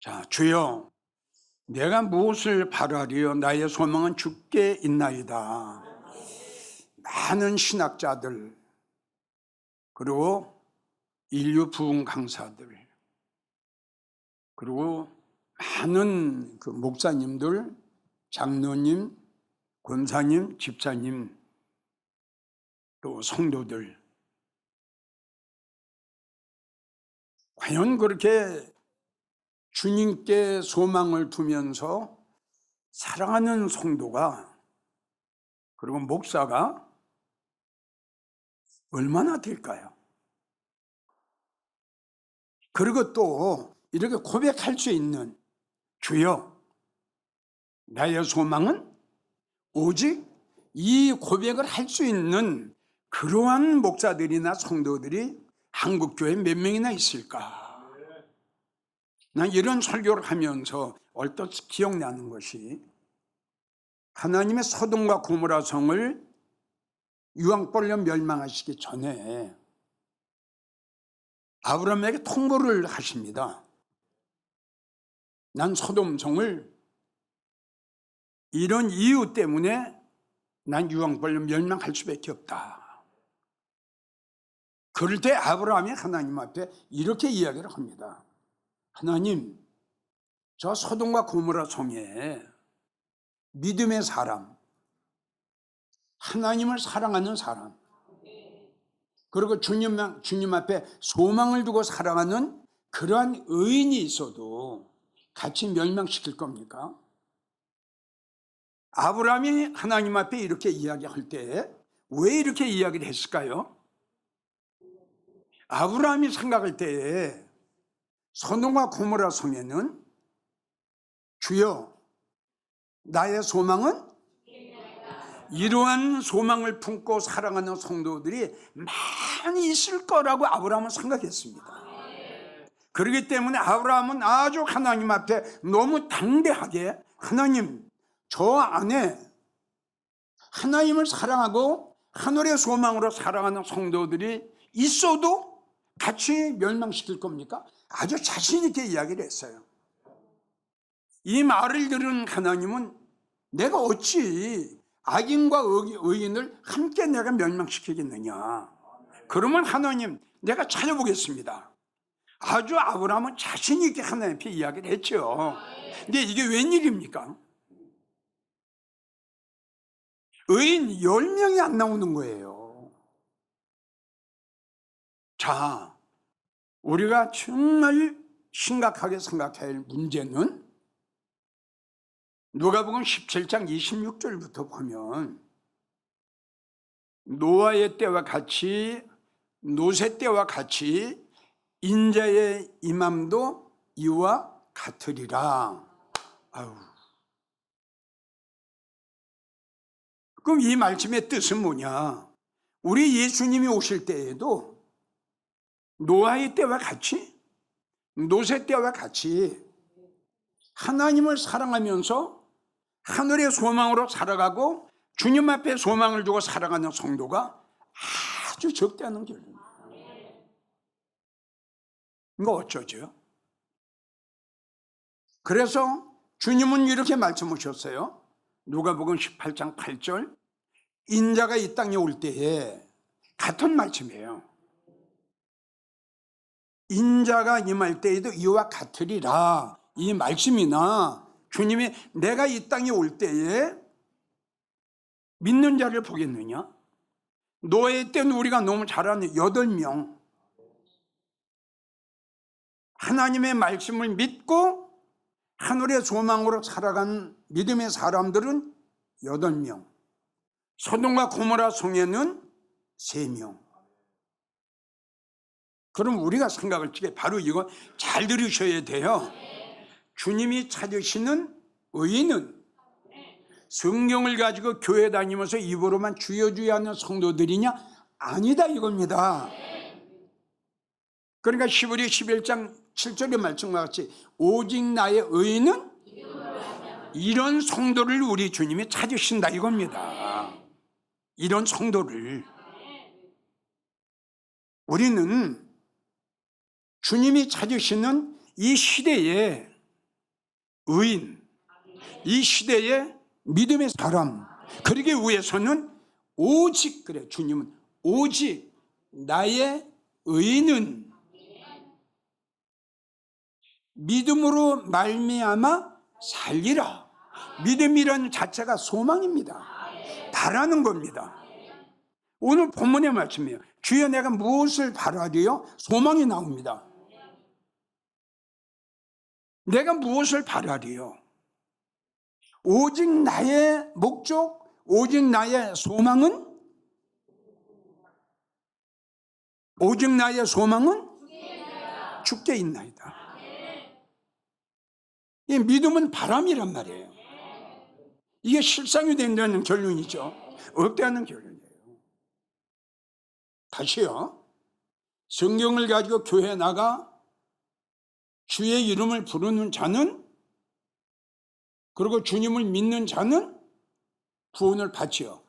자, 주여, 내가 무엇을 바라리요? 나의 소망은 주께 있나이다. 많은 신학자들, 그리고 인류 부흥 강사들, 그리고 많은 그 목사님들, 장로님, 권사님, 집사님, 또 성도들, 과연 그렇게 주님께 소망을 두면서 사랑하는 성도가, 그리고 목사가 얼마나 될까요? 그리고 또 이렇게 고백할 수 있는, 주여, 나의 소망은 오직, 이 고백을 할 수 있는 그러한 목사들이나 성도들이 한국교회에 몇 명이나 있을까? 난 이런 설교를 하면서 얼핏 기억나는 것이, 하나님의 소돔과 고모라 성을 유황불로 멸망하시기 전에 아브라함에게 통보를 하십니다. 난 소돔 성을 이런 이유 때문에 난 유황불로 멸망할 수밖에 없다. 그럴 때 아브라함이 하나님 앞에 이렇게 이야기를 합니다. 하나님, 저 소돔과 고모라 성에 믿음의 사람, 하나님을 사랑하는 사람, 그리고 주님 앞에 소망을 두고 살아가는 그러한 의인이 있어도 같이 멸망시킬 겁니까? 아브라함이 하나님 앞에 이렇게 이야기할 때 왜 이렇게 이야기를 했을까요? 아브라함이 생각할 때에 소돔과 고모라 성에는, 주여, 나의 소망은, 이러한 소망을 품고 사랑하는 성도들이 많이 있을 거라고 아브라함은 생각했습니다. 그렇기 때문에 아브라함은 아주 하나님 앞에 너무 당대하게, 하나님, 저 안에 하나님을 사랑하고 하늘의 소망으로 살아가는 성도들이 있어도 같이 멸망시킬 겁니까? 아주 자신 있게 이야기를 했어요. 이 말을 들은 하나님은, 내가 어찌 악인과 의인을 함께 내가 멸망시키겠느냐? 그러면 하나님, 내가 찾아보겠습니다. 아주 아브라함은 자신 있게 하나님 앞에 이야기를 했죠. 근데 이게 웬일입니까? 의인 10명이 안 나오는 거예요. 자, 우리가 정말 심각하게 생각해야 할 문제는, 누가복음 17장 26절부터 보면, 노아의 때와 같이, 노새 때와 같이 인자의 임함도 이와 같으리라. 아유. 그럼 이 말씀의 뜻은 뭐냐? 우리 예수님이 오실 때에도 노아의 때와 같이, 노새 때와 같이 하나님을 사랑하면서 하늘의 소망으로 살아가고 주님 앞에 소망을 두고 살아가는 성도가 아주 적다는 결론입니다. 이거 어쩌죠? 그래서 주님은 이렇게 말씀하셨어요. 누가복음 18장 8절, 인자가 이 땅에 올 때에, 같은 말씀이에요. 인자가 임할 때에도 이와 같으리라. 이 말씀이나 주님이 내가 이 땅에 올 때에 믿는 자를 보겠느냐? 노예 때는 우리가 너무 잘 아는 8명, 하나님의 말씀을 믿고 하늘의 소망으로 살아간 믿음의 사람들은 8명, 소돔과 고모라 성에는 3명. 그럼 우리가 생각할 적에 바로 이거 잘 들으셔야 돼요. 주님이 찾으시는 의인은 성경을 가지고 교회 다니면서 입으로만 주여 주여 하는 성도들이냐? 아니다 이겁니다. 그러니까 히브리 11장 7절의 말씀과 같이, 오직 나의 의인은, 이런 성도를 우리 주님이 찾으신다 이겁니다. 이런 성도를 우리는 주님이 찾으시는 이 시대에 의인, 이 시대의 믿음의 사람, 그러기 위해서는 오직, 그래, 주님은 오직 나의 의인은 믿음으로 말미암아 살리라. 믿음이라는 자체가 소망입니다. 바라는 겁니다. 오늘 본문의 말씀이에요. 주여 내가 무엇을 바라리요? 소망이 나옵니다. 내가 무엇을 바라리요? 오직 나의 목적, 오직 나의 소망은, 오직 나의 소망은 주께 있나이다. 이 믿음은 바람이란 말이에요. 이게 실상이 된다는 결론이죠. 없다는 결론이에요. 다시요. 성경을 가지고 교회에 나가 주의 이름을 부르는 자는, 그리고 주님을 믿는 자는 구원을 받지요.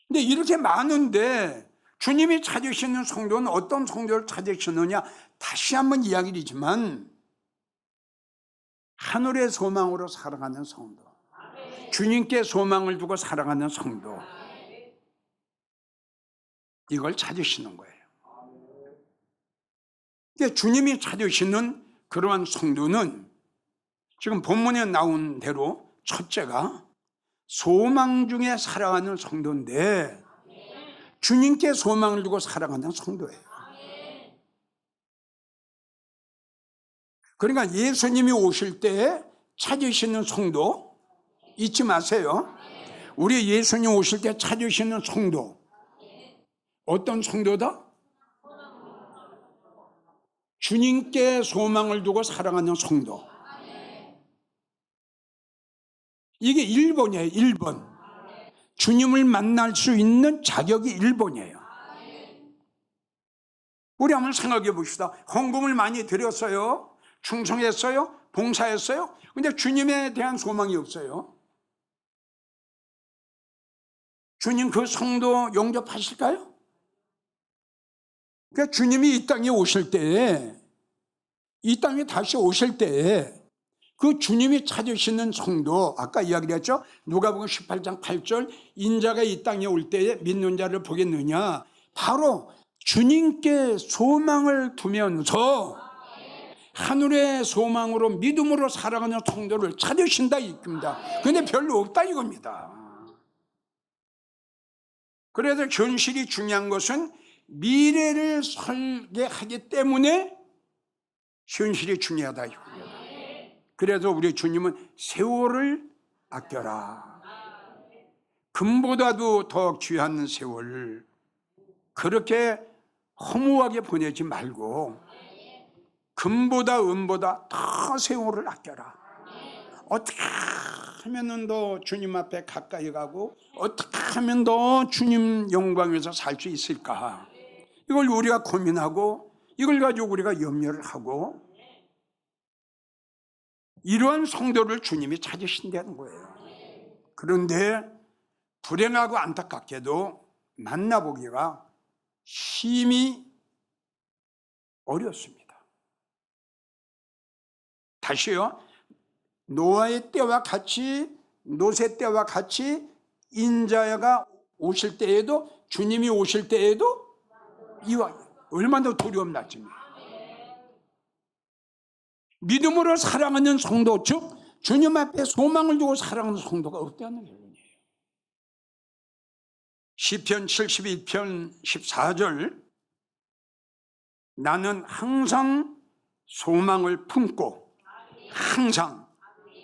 근데 이렇게 많은데 주님이 찾으시는 성도는 어떤 성도를 찾으시느냐? 다시 한번 이야기이지만 하늘의 소망으로 살아가는 성도, 주님께 소망을 두고 살아가는 성도, 이걸 찾으시는 거예요. 그러니까 주님이 찾으시는 그러한 성도는 지금 본문에 나온 대로 첫째가 소망 중에 살아가는 성도인데, 주님께 소망을 두고 살아가는 성도예요. 그러니까 예수님이 오실 때에 찾으시는 성도 잊지 마세요. 우리 예수님 오실 때 찾으시는 성도, 어떤 성도다? 주님께 소망을 두고 살아가는 성도. 이게 1번이에요. 1번. 주님을 만날 수 있는 자격이 1번이에요. 우리 한번 생각해 봅시다. 헌금을 많이 드렸어요. 충성했어요. 봉사했어요. 근데 주님에 대한 소망이 없어요. 주님 그 성도 용접하실까요? 그러니까 주님이 이 땅에 오실 때에, 이 땅에 다시 오실 때에 그 주님이 찾으시는 성도, 아까 이야기했죠? 누가복음 18장 8절, 인자가 이 땅에 올 때에 믿는 자를 보겠느냐? 바로 주님께 소망을 두면서 하늘의 소망으로 믿음으로 살아가는 성도를 찾으신다 이겁니다. 근데 별로 없다 이겁니다. 그래서 현실이 중요한 것은 미래를 설계하기 때문에 현실이 중요하다 이겁니다. 그래서 우리 주님은 세월을 아껴라. 금보다도 더 귀한 세월 그렇게 허무하게 보내지 말고 금보다 은보다 더 세월을 아껴라. 어떻게 하면 더 주님 앞에 가까이 가고 어떻게 하면 더 주님 영광에서 살 수 있을까? 이걸 우리가 고민하고 이걸 가지고 우리가 염려를 하고, 이러한 성도를 주님이 찾으신다는 거예요. 그런데 불행하고 안타깝게도 만나보기가 심히 어렵습니다. 다시요. 노아의 때와 같이, 노세 때와 같이 인자가 오실 때에도, 주님이 오실 때에도 이와 얼마나 두려움 났습니까? 믿음으로 사랑하는 성도, 즉 주님 앞에 소망을 두고 사랑하는 성도가 없다는 결론이에요. 시편 72편 14절, 나는 항상 소망을 품고, 항상,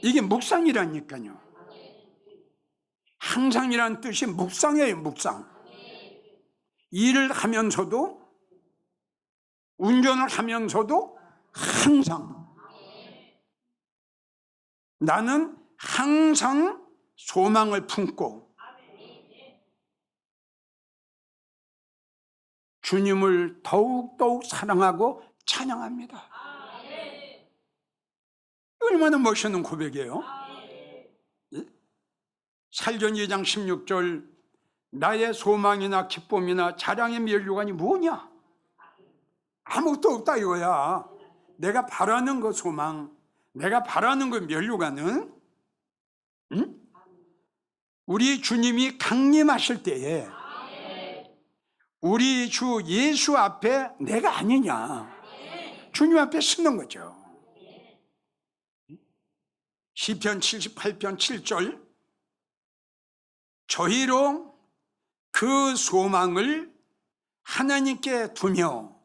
이게 묵상이라니까요. 항상이라는 뜻이 묵상이에요. 묵상. 일을 하면서도, 운전을 하면서도 항상, 나는 항상 소망을 품고 주님을 더욱더욱 사랑하고 찬양합니다. 얼마나 멋있는 고백이에요. 살전 2장 16절, 나의 소망이나 기쁨이나 자랑의 면류관이 뭐냐? 아무것도 없다 이거야. 내가 바라는 그 소망, 내가 바라는 그 면류관은 우리 주님이 강림하실 때에 우리 주 예수 앞에 내가 아니냐, 주님 앞에 서는 거죠. 시편 78편 7절, 저희로 그 소망을 하나님께 두며,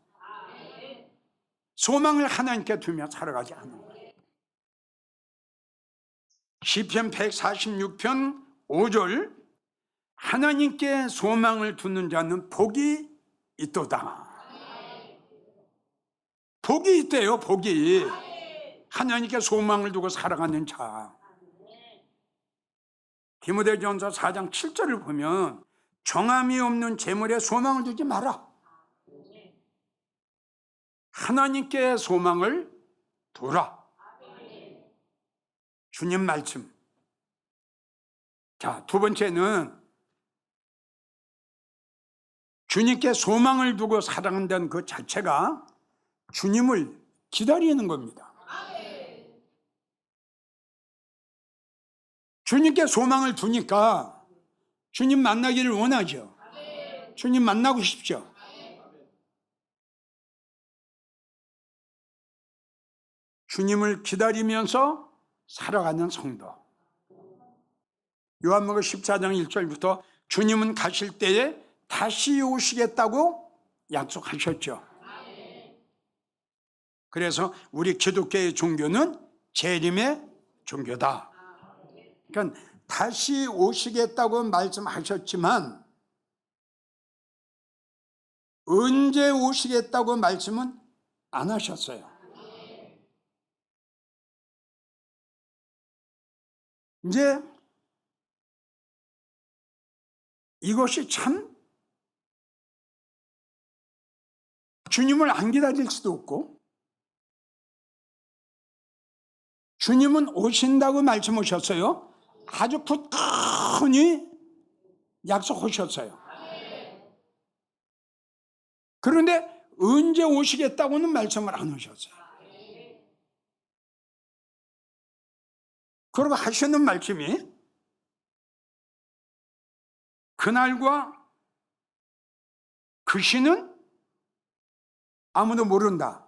소망을 하나님께 두며 살아가지 않는 거예요. 시편 146편 5절, 하나님께 소망을 두는 자는 복이 있도다. 복이 있대요, 복이. 하나님께 소망을 두고 살아가는 자. 디모데전서 4장 7절을 보면 정함이 없는 재물에 소망을 두지 마라. 하나님께 소망을 두라. 주님 말씀. 자, 두 번째는 주님께 소망을 두고 살아간다는 그 자체가 주님을 기다리는 겁니다. 주님께 소망을 두니까 주님 만나기를 원하죠. 주님 만나고 싶죠. 주님을 기다리면서 살아가는 성도. 요한복음 14장 1절부터 주님은 가실 때에 다시 오시겠다고 약속하셨죠. 그래서 우리 기독교의 종교는 재림의 종교다. 그러니까 다시 오시겠다고 말씀하셨지만 언제 오시겠다고 말씀은 안 하셨어요. 이제 이것이 참 주님을 안 기다릴 수도 없고, 주님은 오신다고 말씀하셨어요. 아주 굳건히 약속하셨어요. 그런데 언제 오시겠다고는 말씀을 안 하셨어요. 그리고 하시는 말씀이 그날과 그 시는 아무도 모른다.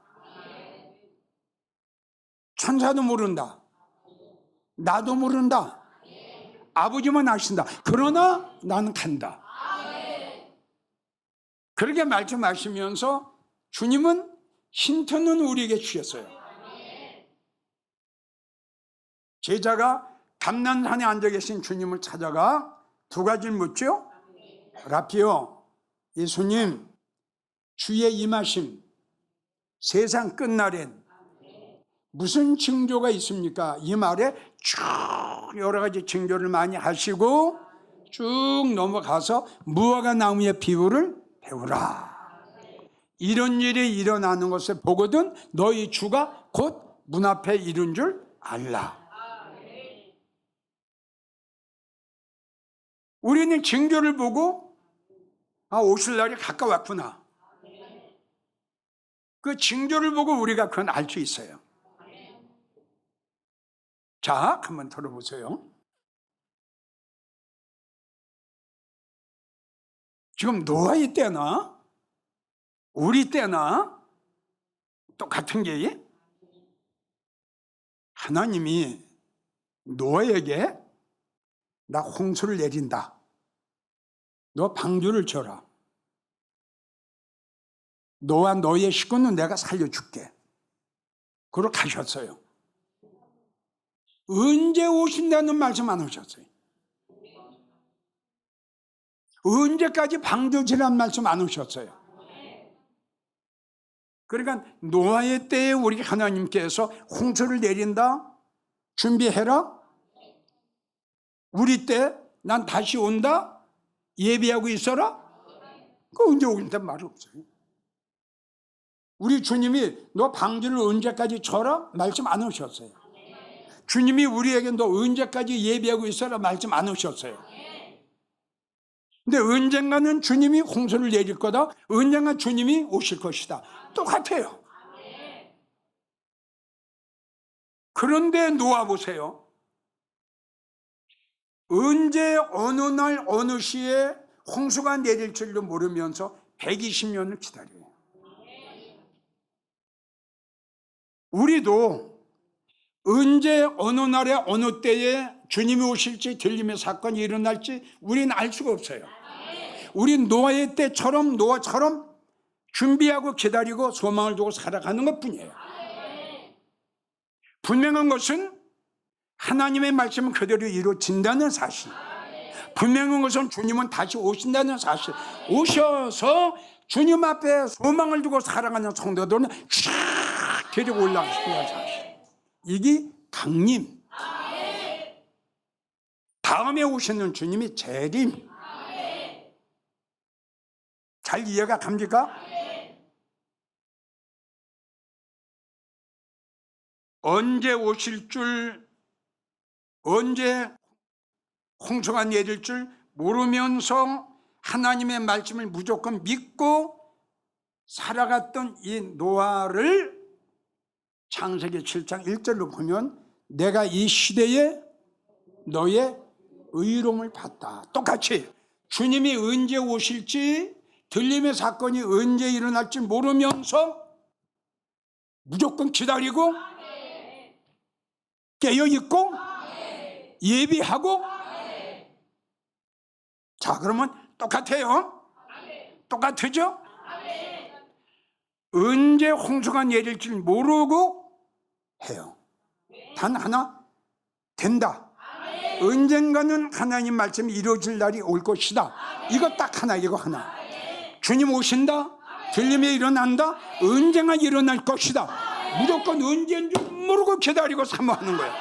천사도 모른다. 나도 모른다. 아버지만 아신다. 그러나 나는 간다. 그렇게 말씀하시면서 주님은 힌트는 우리에게 주셨어요. 제자가 감난산에 앉아 계신 주님을 찾아가 두 가지를 묻죠. 라피요, 예수님, 주의 임하심, 세상 끝날엔 무슨 징조가 있습니까? 이 말에 쭉 여러 가지 징조를 많이 하시고 쭉 넘어가서 무화과 나무의 비유를 배우라. 이런 일이 일어나는 것을 보거든 너희 주가 곧 문 앞에 이른 줄 알라. 우리는 징조를 보고 오실 날이 가까웠구나. 그 징조를 보고 우리가 그건 알 수 있어요. 자, 한번 들어보세요. 지금 노아의 때나 우리 때나 똑같은 게 하나님이 노아에게 나 홍수를 내린다. 너 방주를 쳐라. 너와 너의 식구는 내가 살려줄게. 그렇게 하셨어요. 언제 오신다는 말씀 안 하셨어요. 언제까지 방주지란 말씀 안 하셨어요. 그러니까 노아의 때에 우리 하나님께서 홍수를 내린다. 준비해라. 우리 때 난 다시 온다. 예비하고 있어라. 그 언제 오긴다는 말이 없어요. 우리 주님이 너 방주를 언제까지 쳐라? 말씀 안 하셨어요. 주님이 우리에게 너 언제까지 예비하고 있어라? 말씀 안 하셨어요. 근데 언젠가는 주님이 홍수를 내릴 거다. 언젠가 주님이 오실 것이다. 똑같아요. 그런데 놓아보세요. 언제 어느 날 어느 시에 홍수가 내릴 줄도 모르면서 120년을 기다려요. 우리도 언제 어느 날에 어느 때에 주님이 오실지 들림의 사건이 일어날지 우리는 알 수가 없어요. 우린 노아의 때처럼 노아처럼 준비하고 기다리고 소망을 두고 살아가는 것뿐이에요. 분명한 것은 하나님의 말씀은 그대로 이루어진다는 사실, 분명한 것은 주님은 다시 오신다는 사실, 오셔서 주님 앞에 소망을 두고 살아가는 성도들은 쫙 데리고 올라가신다는 사실, 이게 강림, 다음에 오시는 주님이 재림. 잘 이해가 갑니까? 언제 오실 줄, 언제 홍수가 내릴 줄 모르면서 하나님의 말씀을 무조건 믿고 살아갔던 이 노아를 창세기 7장 1절로 보면 내가 이 시대에 너의 의로움을 봤다. 똑같이 주님이 언제 오실지, 들림의 사건이 언제 일어날지 모르면서 무조건 기다리고 깨어있고 예비하고. 자, 그러면 똑같아요. 똑같으죠? 언제 홍수가 내릴지 모르고 해요. 단 하나, 된다. 언젠가는 하나님 말씀이 이루어질 날이 올 것이다. 이거 딱 하나, 이거 하나. 주님 오신다, 들림이 일어난다, 언젠가 일어날 것이다. 무조건 언제인지 모르고 기다리고 사모하는 거예요.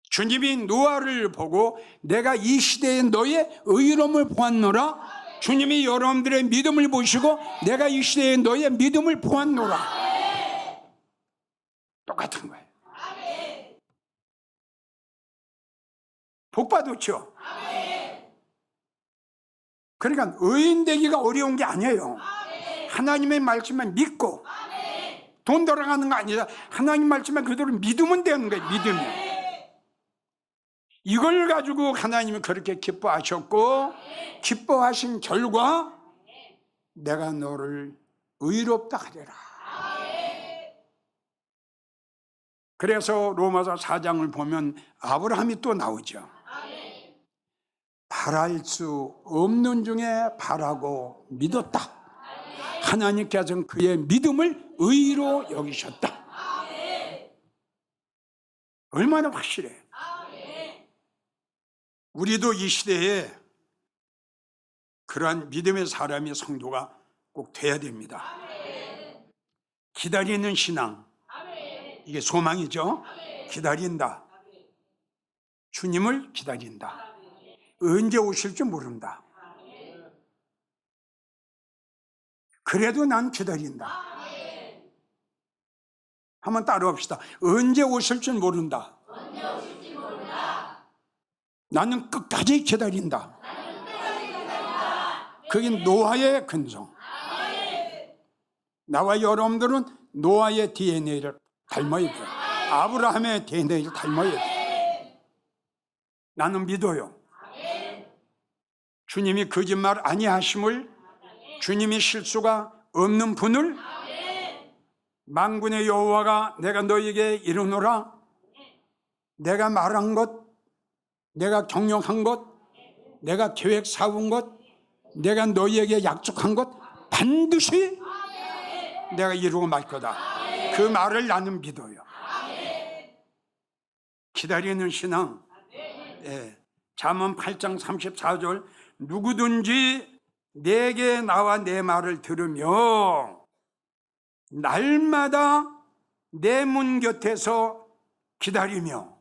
주님이 노아를 보고 내가 이 시대에 너의 의로움을 보았노라. 주님이 여러분들의 믿음을 보시고 내가 이 시대에 너의 믿음을 보았노라. 똑같은 거예요. 복 받았죠? 그러니까 의인 되기가 어려운 게 아니에요. 하나님의 말씀만 믿고 돈 돌아가는 거 아니라 하나님 말씀만 그대로 믿으면 되는 거예요. 믿으면. 이걸 가지고 하나님이 그렇게 기뻐하셨고, 기뻐하신 결과 내가 너를 의롭다 하리라. 그래서 로마서 4장을 보면 아브라함이 또 나오죠. 바랄 수 없는 중에 바라고 믿었다. 하나님께서는 그의 믿음을 의로 여기셨다. 얼마나 확실해. 우리도 이 시대에 그러한 믿음의 사람이 성도가 꼭 돼야 됩니다. 기다리는 신앙, 이게 소망이죠. 기다린다. 주님을 기다린다. 언제 오실지 모른다. 그래도 난 기다린다. 한번 따라합시다. 언제 오실지 모른다. 나는 끝까지 기다린다. 그게 노아의 근성. 나와 여러분들은 노아의 DNA를 닮아야 돼요. 아브라함의 DNA를 닮아야 돼요. 나는 믿어요. 주님이 거짓말 아니하심을, 주님이 실수가 없는 분을, 만군의 여호와가 내가 너에게 이르노라, 내가 말한 것, 내가 경영한 것, 내가 계획 세운 것, 내가 너희에게 약속한 것 반드시 내가 이루고 말 거다. 그 말을 나는 믿어요. 기다리는 신앙. 잠언 8장 34절 누구든지 내게 나와 내 말을 들으며 날마다 내 문 곁에서 기다리며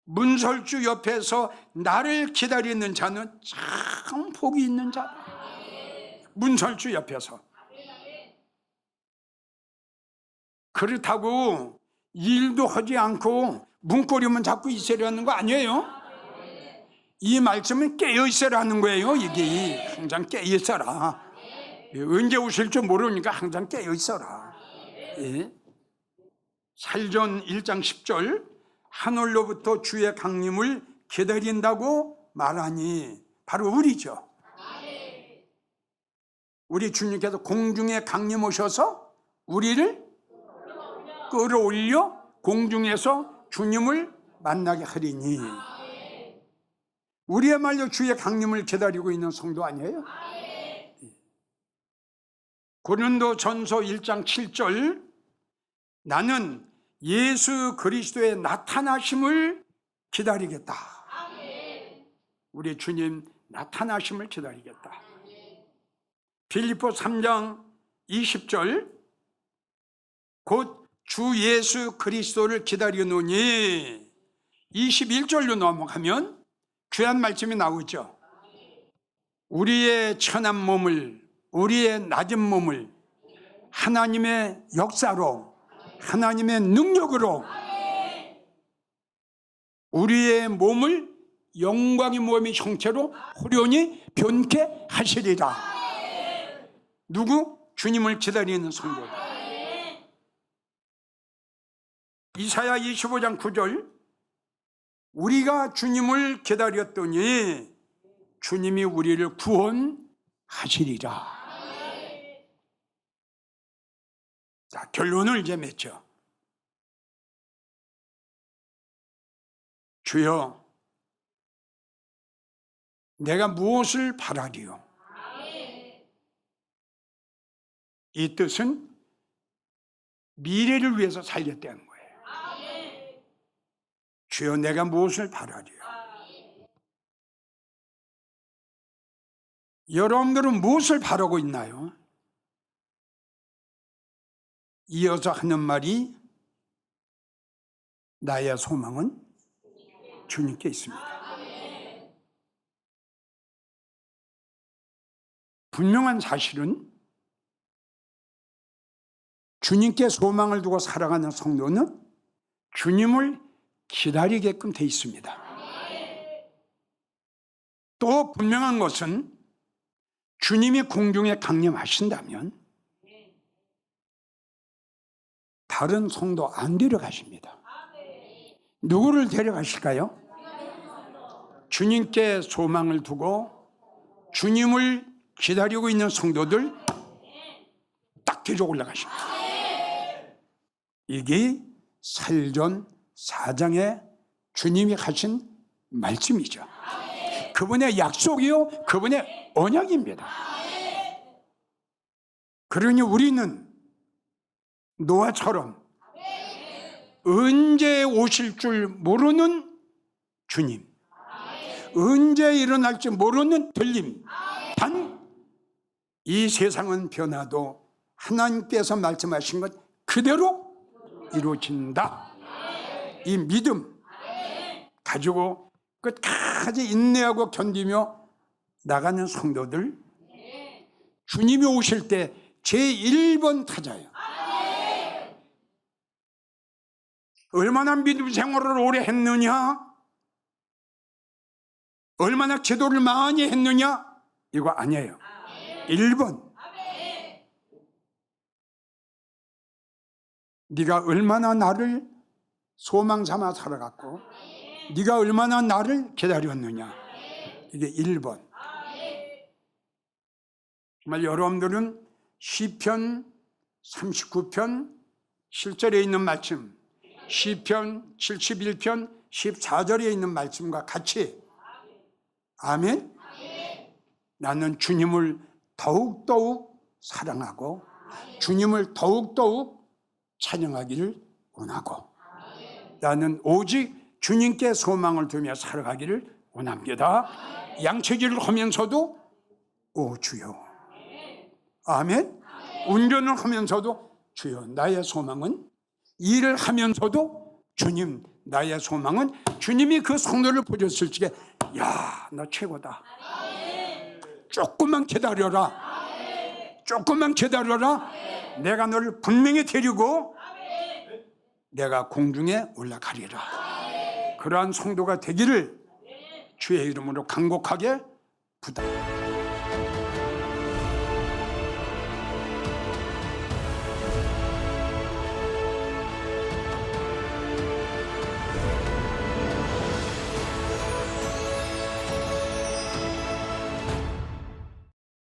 문설주 옆에서 나를 기다리는 자는 참 복이 있는 자다. 문설주 옆에서. 그렇다고 일도 하지 않고 문고리만 잡고 있으라는 거 아니에요. 이 말씀은 깨어 있으라는 거예요. 이게 항상 깨어 있어라. 언제 오실 줄 모르니까 항상 깨어 있어라. 예? 살전 1장 10절 하늘로부터 주의 강림을 기다린다고 말하니 바로 우리죠. 우리 주님께서 공중에 강림 오셔서 우리를 끌어올려 공중에서 주님을 만나게 하리니, 우리야말로 주의 강림을 기다리고 있는 성도 아니에요? 고린도전서 1장 7절 나는 예수 그리스도의 나타나심을 기다리겠다. 우리 주님 나타나심을 기다리겠다. 빌립보 3장 20절 곧 주 예수 그리스도를 기다리노니, 21절로 넘어가면 귀한 말씀이 나오죠. 우리의 천한 몸을, 우리의 낮은 몸을 하나님의 역사로, 하나님의 능력으로 우리의 몸을 영광의 몸의 형체로 호련히 변케 하시리라. 누구? 주님을 기다리는 성도. 이사야 25장 9절 우리가 주님을 기다렸더니 주님이 우리를 구원하시리라. 자, 결론을 이제 맺죠. 주여, 내가 무엇을 바라리요? 이 뜻은 미래를 위해서 살렸다는 거예요. 주여, 내가 무엇을 바라리요? 여러분들은 무엇을 바라고 있나요? 이어서 하는 말이 나의 소망은 주님께 있습니다. 분명한 사실은 주님께 소망을 두고 살아가는 성도는 주님을 기다리게끔 돼 있습니다. 또 분명한 것은 주님이 공중에 강림하신다면 다른 성도 안 데려가십니다. 누구를 데려가실까요? 주님께 소망을 두고 주님을 기다리고 있는 성도들 딱 데려 올라가십니다. 이게 살전 4장에 주님이 하신 말씀이죠. 그분의 약속이요, 그분의 언약입니다. 그러니 우리는 노아처럼 언제 오실 줄 모르는 주님, 언제 일어날지 모르는 들림, 단 이 세상은 변화도 하나님께서 말씀하신 것 그대로 이루어진다. 이 믿음 가지고 끝까지 인내하고 견디며 나가는 성도들, 주님이 오실 때 제1번 타자예요. 얼마나 믿음 생활을 오래 했느냐, 얼마나 기도를 많이 했느냐, 이거 아니에요. 1번. 네가 얼마나 나를 소망 삼아 살아갔고 네가 얼마나 나를 기다렸느냐, 이게 1번. 정말 여러분들은 시편 39편 7절에 있는 말씀, 시편 71편 14절에 있는 말씀과 같이 아멘? 나는 주님을 더욱더욱 사랑하고 주님을 더욱더욱 찬양하기를 원하고 나는 오직 주님께 소망을 두며 살아가기를 원합니다. 양치기를 하면서도 오 주여, 아멘. 운전을 하면서도 주여, 나의 소망은, 일을 하면서도 주님, 나의 소망은, 주님이 그 성도를 보셨을 적에 야, 너 최고다, 조금만 기다려라, 조금만 기다려라, 내가 너를 분명히 데리고 내가 공중에 올라가리라. 그러한 성도가 되기를 주의 이름으로 간곡하게 부탁합니다.